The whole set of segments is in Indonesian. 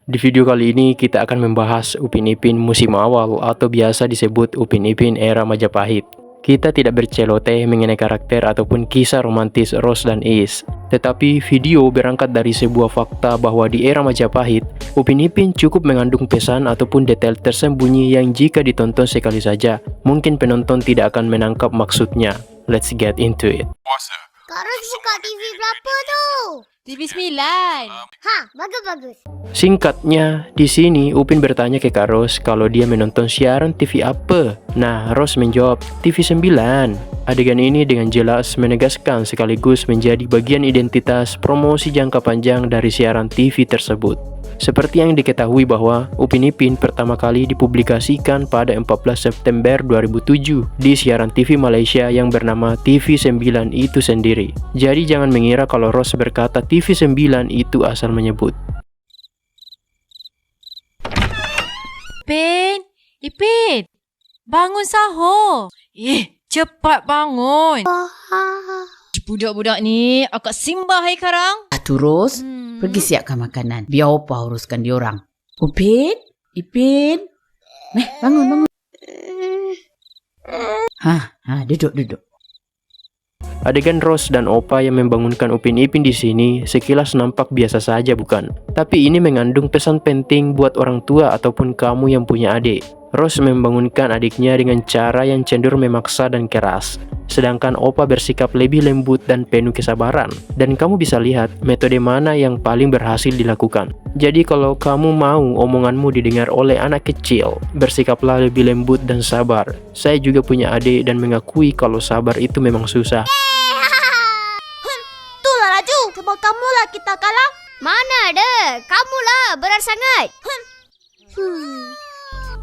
Di video kali ini kita akan membahas Upin Ipin musim awal atau biasa disebut Upin Ipin era Majapahit. Kita tidak berceloteh mengenai karakter ataupun kisah romantis Rose dan Is. Tetapi video berangkat dari sebuah fakta bahwa di era Majapahit, Upin Ipin cukup mengandung pesan ataupun detail tersembunyi yang jika ditonton sekali saja, mungkin penonton tidak akan menangkap maksudnya. Let's get into it. Kak Ros buka TV berapa tu? TV 9. Bagus-bagus. Singkatnya, di sini Upin bertanya ke Kak Ros kalau dia menonton siaran TV apa. Nah, Ros menjawab TV 9. Adegan ini dengan jelas menegaskan sekaligus menjadi bagian identitas promosi jangka panjang dari siaran TV tersebut. Seperti yang diketahui bahwa Upin Ipin pertama kali dipublikasikan pada 14 September 2007 di siaran TV Malaysia yang bernama TV 9 itu sendiri. Jadi jangan mengira kalau Rose berkata TV 9 itu asal menyebut. Ipin, bangun sahur. Cepat bangun. Budak-budak ni, akak simbah hai sekarang. Terus, pergi siapkan makanan. Biar opa uruskan diorang. Upin, Ipin. Bangun. Duduk. Adegan Rose dan Opa yang membangunkan Upin Ipin di sini sekilas nampak biasa saja, bukan? Tapi ini mengandung pesan penting buat orang tua ataupun kamu yang punya adik. Rose membangunkan adiknya dengan cara yang cenderung memaksa dan keras, sedangkan Opa bersikap lebih lembut dan penuh kesabaran. Dan kamu bisa lihat metode mana yang paling berhasil dilakukan. Jadi kalau kamu mau omonganmu didengar oleh anak kecil, bersikaplah lebih lembut dan sabar. Saya juga punya adik dan mengakui kalau sabar itu memang susah. Itulah Raju, sebab kamulah kita kalah. Mana ada, kamulah berat sangat.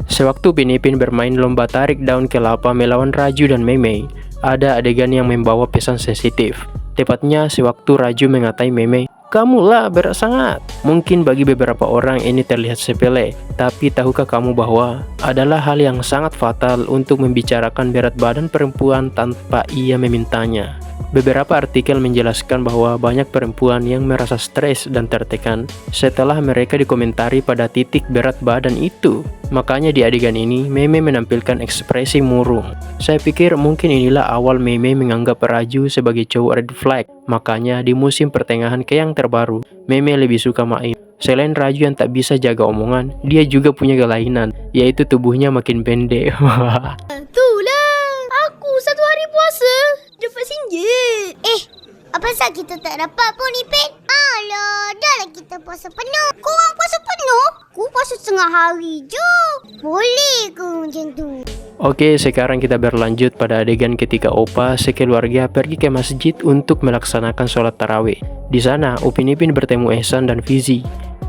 Sewaktu Upin Ipin bermain lomba tarik daun kelapa melawan Raju dan Meme, ada adegan yang membawa pesan sensitif. Tepatnya sewaktu Raju mengatai Meme, "Kamulah berat sangat." Mungkin bagi beberapa orang ini terlihat sepele, tapi tahukah kamu bahwa adalah hal yang sangat fatal untuk membicarakan berat badan perempuan tanpa ia memintanya. Beberapa artikel menjelaskan bahwa banyak perempuan yang merasa stres dan tertekan setelah mereka dikomentari pada titik berat badan itu. Makanya di adegan ini, Meme menampilkan ekspresi murung. Saya pikir mungkin inilah awal Meme menganggap Raju sebagai cowok red flag. Makanya di musim pertengahan ke yang terbaru, Meme lebih suka main. Selain Raju yang tak bisa jaga omongan, dia juga punya kelainan, yaitu tubuhnya makin pendek. Itulah, aku satu hari puasa dapat singgit. Apa sah kita tak dapat pun Ipin? Alah, dah lah kita puasa penuh. Korang puasa penuh? Aku puasa setengah hari je. Boleh ke macam tu? Oke, sekarang kita berlanjut pada adegan ketika Opa sekeluarga pergi ke masjid untuk melaksanakan sholat tarawih. Di sana, Upin Ipin bertemu Ehsan dan Fizi.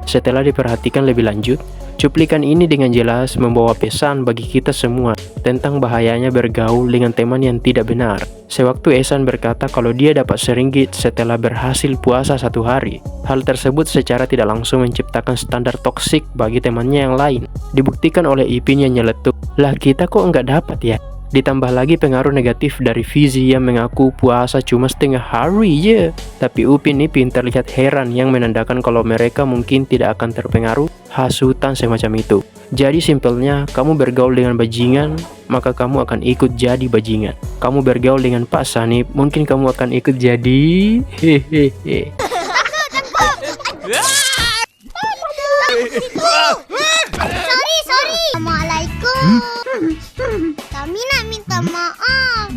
Setelah diperhatikan lebih lanjut, cuplikan ini dengan jelas membawa pesan bagi kita semua tentang bahayanya bergaul dengan teman yang tidak benar. Sewaktu Ehsan berkata kalau dia dapat seringgit setelah berhasil puasa 1 hari. Hal tersebut secara tidak langsung menciptakan standar toksik bagi temannya yang lain. Dibuktikan oleh Ipin yang nyeletuk, "Lah kita kok nggak dapat ya?" Ditambah lagi pengaruh negatif dari Fizi yang mengaku puasa cuma setengah hari je. Tapi Upin Ipin terlihat heran yang menandakan kalau mereka mungkin tidak akan terpengaruh hasutan semacam itu. Jadi simpelnya, kamu bergaul dengan bajingan, maka kamu akan ikut jadi bajingan. Kamu bergaul dengan Pak Sanip, mungkin kamu akan ikut jadi hehehe. Sorry. Assalamualaikum. Kami nak minta maaf.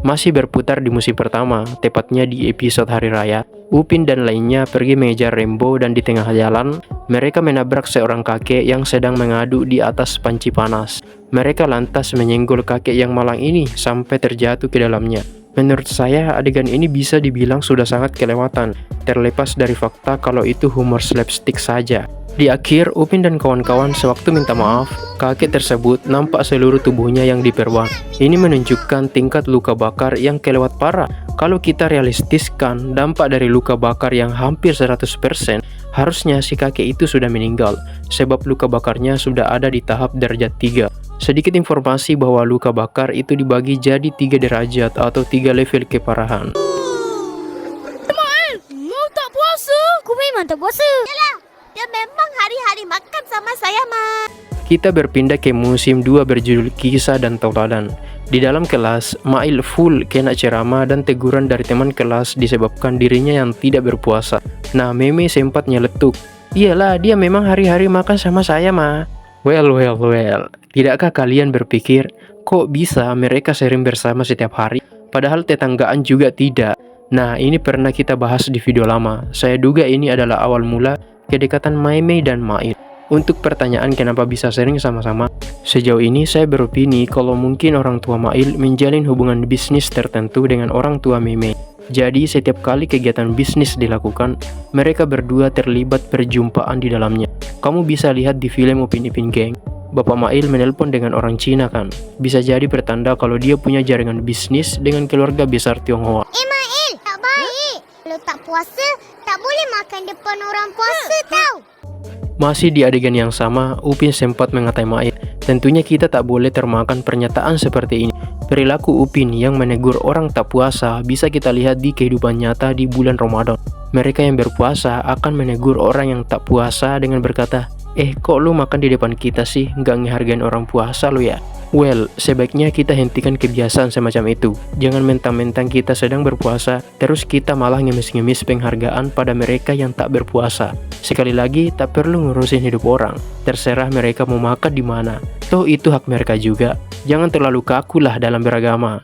Masih berputar di musim pertama, tepatnya di episode Hari Raya, Upin dan lainnya pergi mengejar Rembo dan di tengah jalan, mereka menabrak seorang kakek yang sedang mengadu di atas panci panas. Mereka lantas menyenggol kakek yang malang ini sampai terjatuh ke dalamnya. Menurut saya, adegan ini bisa dibilang sudah sangat kelewatan, terlepas dari fakta kalau itu humor slapstick saja. Di akhir, Upin dan kawan-kawan sewaktu minta maaf, kakek tersebut nampak seluruh tubuhnya yang diperban. Ini menunjukkan tingkat luka bakar yang kelewat parah. Kalau kita realistiskan dampak dari luka bakar yang hampir 100%, harusnya si kakek itu sudah meninggal, sebab luka bakarnya sudah ada di tahap derajat 3. Sedikit informasi bahwa luka bakar itu dibagi jadi 3 derajat atau 3 level keparahan. Mau tak puasa? Aku memang tak puasa. Yalah, Dia memang hari-hari makan sama saya, Ma. Kita berpindah ke musim 2 berjudul Kisah dan Tauladan. Di dalam kelas, Mail full kena ceramah dan teguran dari teman kelas disebabkan dirinya yang tidak berpuasa. Nah, Meme sempat nyeletuk. Iyalah, dia memang hari-hari makan sama saya, Ma. Well. Tidakkah kalian berpikir, kok bisa mereka sering bersama setiap hari? Padahal tetanggaan juga tidak. Nah, ini pernah kita bahas di video lama. Saya duga ini adalah awal mula kedekatan Meme dan Mail. Untuk pertanyaan kenapa bisa sering sama-sama, sejauh ini saya beropini kalau mungkin orang tua Mail menjalin hubungan bisnis tertentu dengan orang tua Meme. Jadi setiap kali kegiatan bisnis dilakukan, mereka berdua terlibat perjumpaan di dalamnya. Kamu bisa lihat di film Upin Ipin Gang. Bapak Mail menelpon dengan orang Cina kan. Bisa jadi pertanda kalau dia punya jaringan bisnis dengan keluarga besar Tionghoa. Mail, tak baik. Kalau tak puasa, tak boleh makan depan orang puasa tau. Masih di adegan yang sama, Upin sempat mengatai Mail. Tentunya kita tak boleh termakan pernyataan seperti ini. Perilaku Upin yang menegur orang tak puasa bisa kita lihat di kehidupan nyata di bulan Ramadan. Mereka yang berpuasa akan menegur orang yang tak puasa dengan berkata, kok lu makan di depan kita sih, nggak ngehargain orang puasa lu ya? Well, sebaiknya kita hentikan kebiasaan semacam itu. Jangan mentang-mentang kita sedang berpuasa, terus kita malah ngemis-ngemis penghargaan pada mereka yang tak berpuasa. Sekali lagi, tak perlu ngurusin hidup orang. Terserah mereka mau makan di mana. Toh itu hak mereka juga. Jangan terlalu kaku lah dalam beragama.